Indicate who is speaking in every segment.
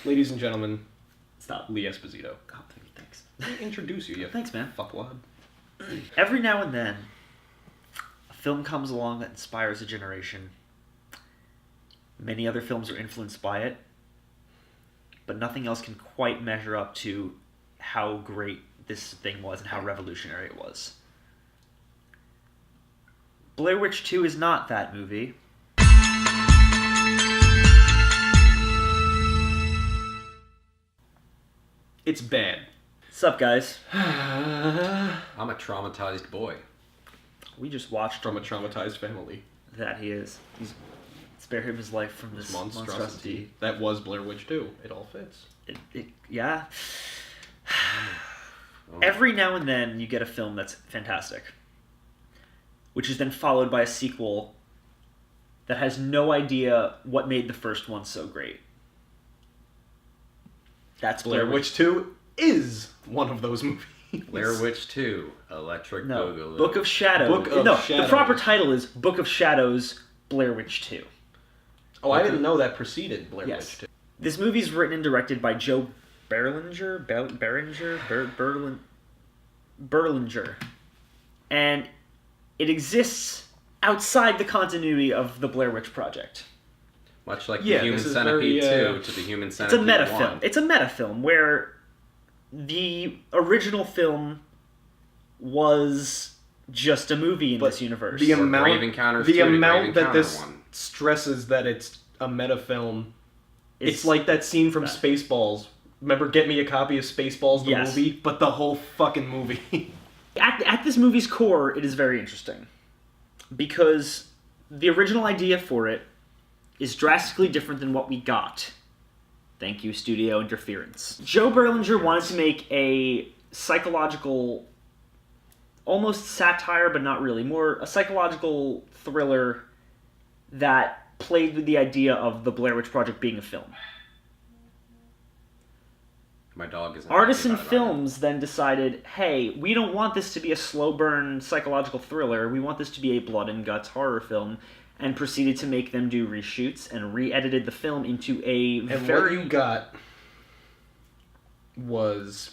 Speaker 1: Ladies and gentlemen,
Speaker 2: Stop.
Speaker 1: Lee Esposito.
Speaker 2: Oh, thanks.
Speaker 1: Let me introduce you,
Speaker 2: Thanks, man.
Speaker 1: fuckwad.
Speaker 2: Every now and then, a film comes along that inspires a generation. Many other films are influenced by it, but nothing else can quite measure up to how great this thing was and how revolutionary it was. Blair Witch 2 is not that movie.
Speaker 1: It's bad.
Speaker 2: Sup, guys?
Speaker 3: I'm a traumatized boy.
Speaker 2: We just watched
Speaker 1: From a traumatized family.
Speaker 2: that he is. He's spare him his life from this monstrosity.
Speaker 1: That was Blair Witch 2. It all fits.
Speaker 2: Yeah. Every now and then you get a film that's fantastic, which is then followed by a sequel that has no idea what made the first one so great. That's
Speaker 1: Blair Witch 2 is one of those movies.
Speaker 3: Blair Witch 2, Electric
Speaker 2: No,
Speaker 3: Boogaloo.
Speaker 2: Book of Shadows. The proper title is Book of Shadows, Blair Witch 2.
Speaker 1: Oh, I didn't know that preceded Blair Witch 2.
Speaker 2: This movie's written and directed by Joe Berlinger, and it exists outside the continuity of the Blair Witch Project.
Speaker 3: Much like
Speaker 1: Yeah,
Speaker 3: the Human
Speaker 1: this is
Speaker 3: Centipede
Speaker 1: very,
Speaker 3: 2 to the Human
Speaker 2: It's
Speaker 3: Centipede
Speaker 2: a meta
Speaker 3: 1.
Speaker 2: film. It's a meta film where the original film was just a movie in
Speaker 1: But
Speaker 2: this universe.
Speaker 1: The
Speaker 3: Grave
Speaker 1: amount,
Speaker 3: Encounters
Speaker 1: the
Speaker 3: 2 to Grave
Speaker 1: amount that
Speaker 3: Encounter
Speaker 1: this
Speaker 3: 1.
Speaker 1: stresses that it's a meta film. It's like that scene from Spaceballs. Remember Get Me a Copy of Spaceballs, the
Speaker 2: Yes.
Speaker 1: movie? But the whole fucking movie.
Speaker 2: At this movie's core, it is very interesting. Because the original idea for it is drastically different than what we got. Thank you, studio interference. Joe Berlinger wanted to make a psychological, almost satire, but not really, more a psychological thriller that played with the idea of the Blair Witch Project being a film.
Speaker 3: My dog is
Speaker 2: Artisan Films then decided, hey, we don't want this to be a slow burn psychological thriller, we want this to be a blood and guts horror film, and proceeded to make them do reshoots and re-edited the film into a
Speaker 1: And what you got was...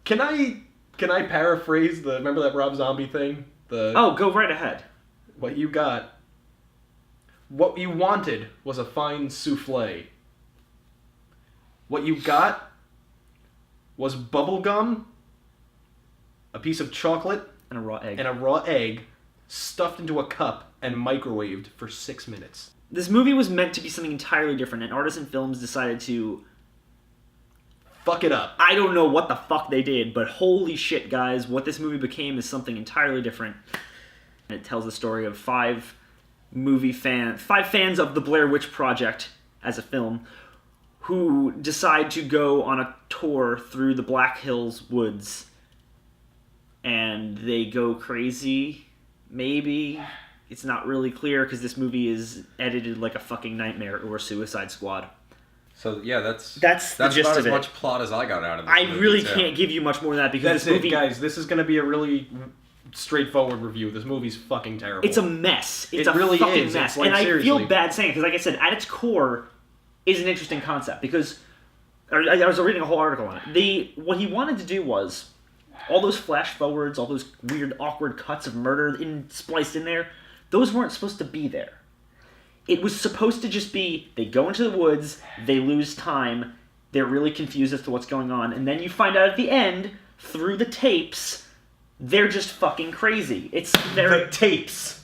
Speaker 1: Can I paraphrase the... Remember that Rob Zombie thing?
Speaker 2: Oh, go right ahead.
Speaker 1: What you got... What you wanted was a fine souffle. What you got was bubblegum, a piece of chocolate,
Speaker 2: And a raw egg.
Speaker 1: and a raw egg stuffed into a cup and microwaved for 6 minutes.
Speaker 2: This movie was meant to be something entirely different, and Artisan Films decided to...
Speaker 1: Fuck it up.
Speaker 2: I don't know what the fuck they did, but holy shit, guys, what this movie became is something entirely different. And it tells the story of five fans of the Blair Witch Project as a film, who decide to go on a tour through the Black Hills woods, and they go crazy, maybe. It's not really clear, because this movie is edited like a fucking Nightmare or Suicide Squad.
Speaker 3: So, yeah, that's
Speaker 2: the gist
Speaker 3: about
Speaker 2: of
Speaker 3: as
Speaker 2: it.
Speaker 3: much plot as I got out of this
Speaker 2: I
Speaker 3: movie,
Speaker 2: really
Speaker 3: too.
Speaker 2: can't give you much more than that, because
Speaker 1: That's
Speaker 2: this movie...
Speaker 1: it, guys. This is going to be a really straightforward review. This movie's fucking terrible.
Speaker 2: It's a mess. It's
Speaker 1: It
Speaker 2: a
Speaker 1: really
Speaker 2: fucking
Speaker 1: is.
Speaker 2: mess.
Speaker 1: It's like,
Speaker 2: and I
Speaker 1: seriously.
Speaker 2: feel bad saying it, because like I said, at its core is an interesting concept, because... I was reading a whole article on it. What he wanted to do was, all those flash forwards, all those weird, awkward cuts of murder spliced in there, those weren't supposed to be there. It was supposed to just be, they go into the woods, they lose time, they're really confused as to what's going on, and then you find out at the end, through the tapes, they're just fucking crazy. It's very...
Speaker 1: The tapes.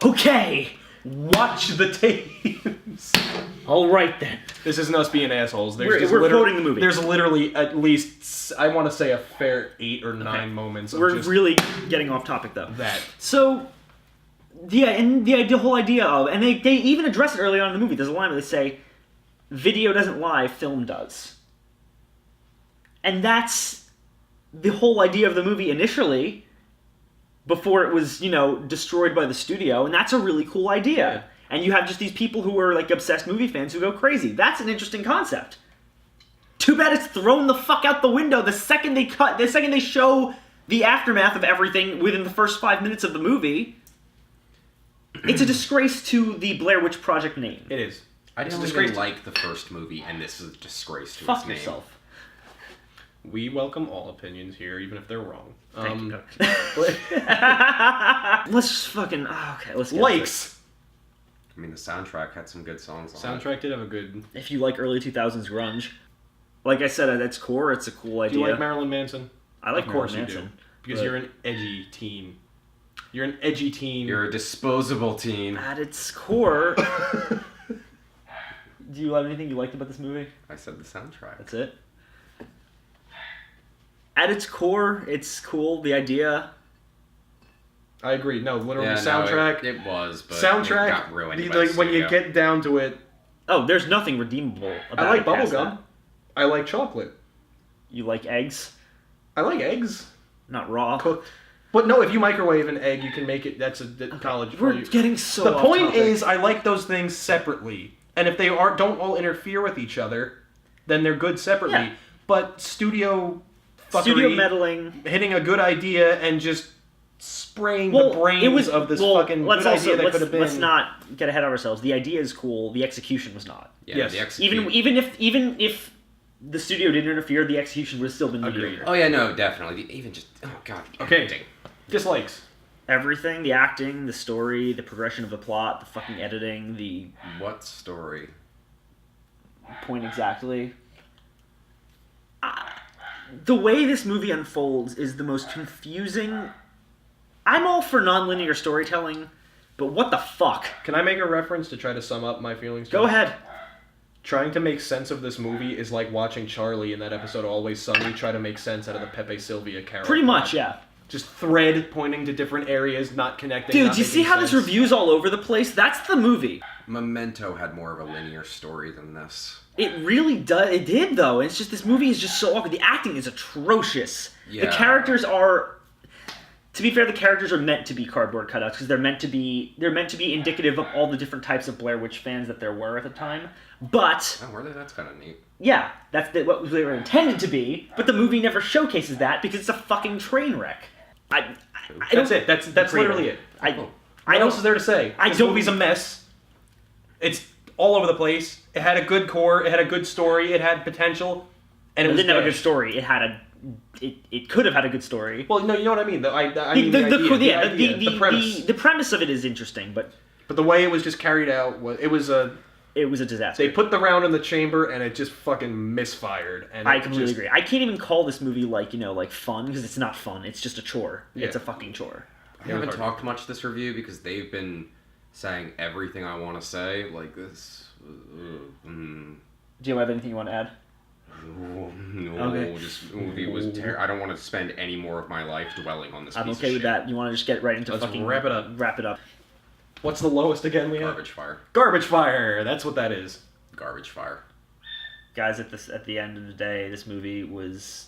Speaker 2: Okay!
Speaker 1: Watch the tapes.
Speaker 2: All right, then.
Speaker 1: This isn't us being assholes. There's
Speaker 2: We're
Speaker 1: just
Speaker 2: quoting the movie.
Speaker 1: There's literally at least, I want to say, a fair 8 or 9 moments of
Speaker 2: We're
Speaker 1: just
Speaker 2: really getting off topic, though.
Speaker 1: that.
Speaker 2: So, yeah, and the whole idea of... And they even address it early on in the movie. There's a line where they say, video doesn't lie, film does. And that's the whole idea of the movie initially, before it was, destroyed by the studio, and that's a really cool idea.
Speaker 1: Yeah.
Speaker 2: And you have just these people who are, like, obsessed movie fans who go crazy. That's an interesting concept. Too bad it's thrown the fuck out the window the second they show the aftermath of everything within the first 5 minutes of the movie. It's a disgrace to the Blair Witch Project name.
Speaker 1: It is.
Speaker 3: I
Speaker 1: It's a
Speaker 3: didn't
Speaker 1: disgrace
Speaker 3: even
Speaker 1: to-
Speaker 3: like the first movie, and this is a disgrace to
Speaker 2: Fuck
Speaker 3: its name.
Speaker 2: yourself.
Speaker 1: We welcome all opinions here, even if they're wrong.
Speaker 2: Thank you. Let's just fucking... okay, let's get
Speaker 1: Likes!
Speaker 3: I mean, the soundtrack had some good songs on it.
Speaker 1: Soundtrack did have a good...
Speaker 2: into it. If you like early 2000s grunge, like I said, at its core, it's a cool
Speaker 1: Do
Speaker 2: idea.
Speaker 1: you like Marilyn Manson?
Speaker 2: I like
Speaker 1: Of course
Speaker 2: Marilyn
Speaker 1: you do.
Speaker 2: Manson.
Speaker 1: Because
Speaker 2: but
Speaker 1: you're an edgy teen. You're an edgy teen.
Speaker 3: You're a disposable teen.
Speaker 2: At its core... Do you have anything you liked about this movie?
Speaker 3: I said the soundtrack.
Speaker 2: That's it? At its core, it's cool. The idea...
Speaker 1: I agree. No, literally,
Speaker 3: Yeah,
Speaker 1: soundtrack...
Speaker 3: No, it was, but
Speaker 1: soundtrack,
Speaker 3: it got ruined by
Speaker 1: like
Speaker 3: the
Speaker 1: when you
Speaker 3: studio.
Speaker 1: get down to it,
Speaker 2: Oh, there's nothing redeemable about
Speaker 1: I like
Speaker 2: it past
Speaker 1: bubblegum.
Speaker 2: that.
Speaker 1: I like chocolate.
Speaker 2: You like eggs?
Speaker 1: I like eggs
Speaker 2: Not raw.
Speaker 1: cooked. But no, if you microwave an egg, you can make it. That's a college.
Speaker 2: We're
Speaker 1: for you.
Speaker 2: getting so
Speaker 1: The
Speaker 2: off
Speaker 1: point
Speaker 2: topic.
Speaker 1: is, I like those things separately, and if they don't all interfere with each other, then they're good separately.
Speaker 2: Yeah.
Speaker 1: But studio fuckery,
Speaker 2: Studio meddling.
Speaker 1: hitting a good idea and just spraying the brains of this fucking good idea that could have been.
Speaker 2: Let's not get ahead of ourselves. The idea is cool. The execution was not.
Speaker 3: Yeah,
Speaker 1: Yes.
Speaker 3: the execution.
Speaker 2: Even if the studio didn't interfere, the execution would have still been
Speaker 1: Agreed.
Speaker 2: mediocre.
Speaker 3: Oh yeah, no, definitely. Even just god.
Speaker 1: Okay.
Speaker 3: acting.
Speaker 1: Dislikes.
Speaker 2: Everything, the acting, the story, the progression of the plot, the fucking editing, the
Speaker 3: What story?
Speaker 2: point exactly. The way this movie unfolds is the most confusing. I'm all for nonlinear storytelling, but what the fuck?
Speaker 1: Can I make a reference to try to sum up my feelings?
Speaker 2: Go ahead.
Speaker 1: Trying to make sense of this movie is like watching Charlie in that episode Always Sunny try to make sense out of the Pepe Sylvia character.
Speaker 2: Pretty much, yeah.
Speaker 1: Just thread pointing to different areas, not connecting.
Speaker 2: Dude,
Speaker 1: not
Speaker 2: do you see
Speaker 1: making
Speaker 2: how this
Speaker 1: sense.
Speaker 2: review's all over the place? That's the movie.
Speaker 3: Memento had more of a linear story than this.
Speaker 2: It really does. It did, though. It's just this movie is just so awkward. The acting is atrocious. The
Speaker 3: Yeah.
Speaker 2: characters are. To be fair, the characters are meant to be cardboard cutouts because they're meant to be indicative of all the different types of Blair Witch fans that there were at the time. But
Speaker 3: Oh, were they? That's kind of neat.
Speaker 2: yeah, that's what they were intended to be. But the movie never showcases that because it's a fucking train wreck. I
Speaker 1: That's it. That's literally it.
Speaker 2: I
Speaker 1: What else is there to say?
Speaker 2: I
Speaker 1: This
Speaker 2: don't-
Speaker 1: movie's a mess. It's all over the place. It had a good core. It had a good story. It had potential, and
Speaker 2: It
Speaker 1: it was
Speaker 2: didn't have a good
Speaker 1: dashed.
Speaker 2: story. It could have had a good story.
Speaker 1: Well, no, you know what I mean. I mean the idea, the premise.
Speaker 2: The premise of it is interesting, but
Speaker 1: But the way it was just carried out
Speaker 2: it was a disaster.
Speaker 1: They put the round in the chamber and it just fucking misfired. And
Speaker 2: I
Speaker 1: it
Speaker 2: completely
Speaker 1: just-
Speaker 2: agree. I can't even call this movie like fun because it's not fun. It's just a chore.
Speaker 1: Yeah.
Speaker 2: It's a fucking chore.
Speaker 3: I haven't talked much this review because they've been saying everything I want to say. Like this.
Speaker 2: Do you have anything you want to add?
Speaker 3: No,
Speaker 2: Okay.
Speaker 3: this movie was terrible. I don't want to spend any more of my life dwelling on this.
Speaker 2: I'm
Speaker 3: piece
Speaker 2: okay
Speaker 3: of
Speaker 2: with
Speaker 3: shit.
Speaker 2: that. You want to just get right into
Speaker 1: Let's
Speaker 2: fucking
Speaker 1: wrap it up.
Speaker 2: Wrap it up.
Speaker 1: What's the lowest again we have?
Speaker 3: Garbage fire.
Speaker 1: Garbage fire. That's what that is.
Speaker 3: Garbage fire.
Speaker 2: Guys, at the end of the day, this movie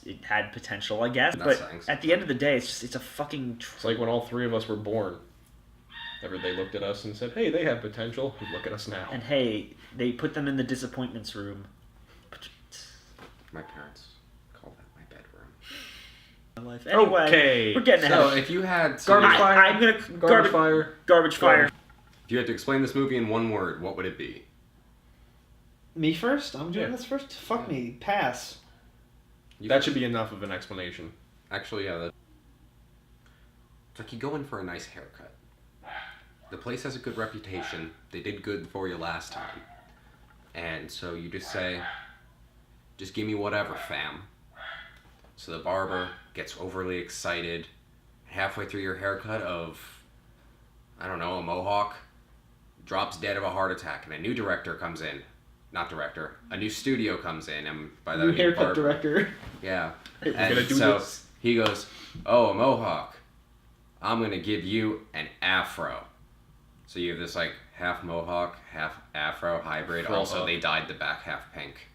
Speaker 2: it had potential, I guess.
Speaker 3: Not
Speaker 2: But
Speaker 3: saying so.
Speaker 2: at the end of the day, it's a fucking.
Speaker 1: It's like when all three of us were born. They looked at us and said, "Hey, they have potential." Look at us now.
Speaker 2: And hey, they put them in the disappointments room.
Speaker 3: My parents call that my bedroom.
Speaker 2: Life. Anyway,
Speaker 1: Okay,
Speaker 2: we're getting ahead.
Speaker 3: So
Speaker 2: of
Speaker 3: if you had
Speaker 1: Garbage
Speaker 3: somebody-
Speaker 1: fire.
Speaker 2: I'm gonna
Speaker 1: Garbage fire.
Speaker 2: Garbage fire.
Speaker 3: if you had to explain this movie in one word, what would it be?
Speaker 4: Me first? I'm doing
Speaker 1: Yeah.
Speaker 4: this first? Fuck me. Pass.
Speaker 1: That should be enough of an explanation.
Speaker 3: Actually, yeah. It's like you go in for a nice haircut. The place has a good reputation. They did good for you last time. And so you just say, just give me whatever, fam. So the barber gets overly excited. Halfway through your haircut of, I don't know, a mohawk, drops dead of a heart attack, and a new director comes in. Not director. A new studio comes in, and by that I
Speaker 4: New
Speaker 3: mean
Speaker 4: haircut
Speaker 3: barber.
Speaker 4: director.
Speaker 3: Yeah.
Speaker 1: We're
Speaker 3: And
Speaker 1: gonna do
Speaker 3: so
Speaker 1: this.
Speaker 3: he goes, "Oh, a mohawk. I'm gonna give you an afro." So you have this like half mohawk, half afro hybrid.
Speaker 1: Fro
Speaker 3: Also,
Speaker 1: up.
Speaker 3: they dyed the back half pink.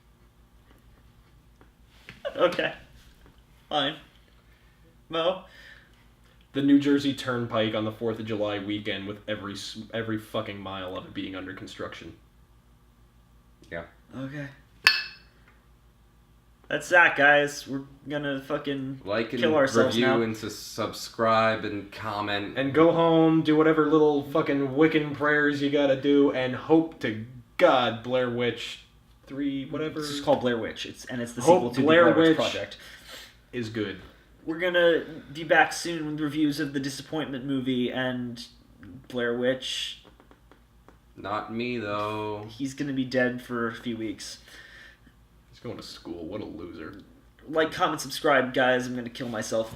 Speaker 2: Okay. Fine. Mo.
Speaker 1: The New Jersey Turnpike on the 4th of July weekend with every fucking mile of it being under construction.
Speaker 3: Yeah.
Speaker 2: Okay. That's that, guys. We're gonna fucking
Speaker 3: Like and
Speaker 2: kill ourselves
Speaker 3: review
Speaker 2: now.
Speaker 3: and to subscribe and comment.
Speaker 1: And go home, do whatever little fucking Wiccan prayers you gotta do, and hope to God, Blair Witch 3, whatever.
Speaker 2: It's just called Blair Witch. It's the
Speaker 1: Hope
Speaker 2: sequel to
Speaker 1: Blair
Speaker 2: the Blair Witch
Speaker 1: Witch.
Speaker 2: Project.
Speaker 1: Is good.
Speaker 2: We're gonna be back soon with reviews of the Disappointment movie and Blair Witch.
Speaker 3: Not me, though.
Speaker 2: He's gonna be dead for a few weeks.
Speaker 1: He's going to school. What a loser.
Speaker 2: Like, comment, subscribe, guys. I'm gonna kill myself.